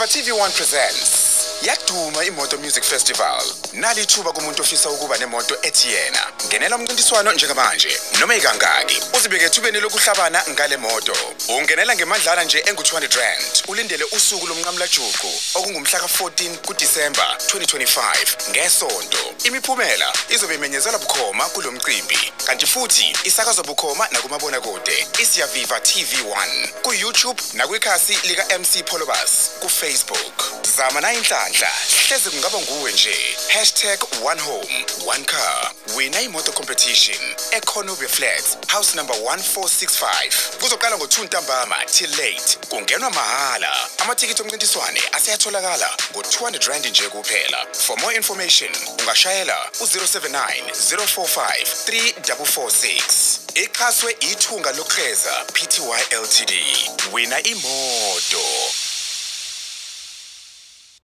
TV1 presents Yaduma iMoto Music Festival. Nali thuba kumuntu ofisa ukuba nemoto ethi yena. Ngenela umncintiswano njengamanje noma ikangaki. Uzibeke ethubeni lokuhlabana ngale moto. Ungenela ngemadlana nje engu200 ulindele usuku lomnqamla juqu okungumhla ka14 kuDisemba 2025 ngesonto. Imiphumela izobe imenyezelwa bukhoma kulomcimbi. Kanti futhi isakazwa bukhoma nakumabona kude. Isiyaviva TV1 ku YouTube nakwikhasi lika MC Polobus ku Facebook. Zama na inhlanhla hleze kungaba nguwe nje #OneHome1Car wina imoto competition eConobia Flats house number 1465 kuzoqala ngo2 ntambama till late kungenwa mahala amatikiti omncintiswane aseyatholakala ngo200 nje kuphela. For more information ungashayela u079 045 3446 iqhaswe ithunga lokukheza PTY Ltd wina imoto.